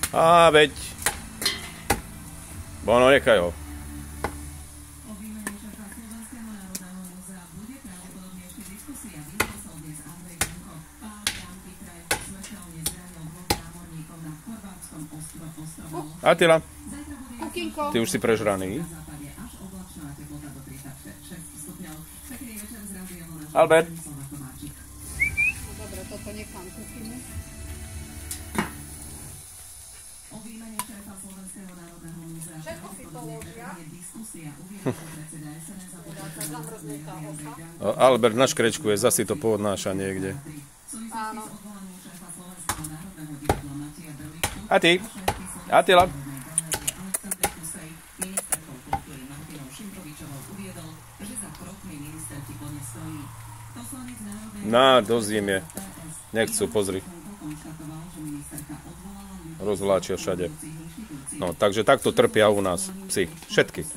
Á, veď. Bono, nechaj ho. Attila, ty už si prežraný. Albert. Dobre, toto nechám kuchynu. Všetko si to ložia. Albert naškrečkuje, zasi to poodnáša niekde. Áno. A ty? Attila. Na, dozviem je. Nechcú, pozri. Rozvláčia všade. No, takže takto trpia u nás psi. Všetky.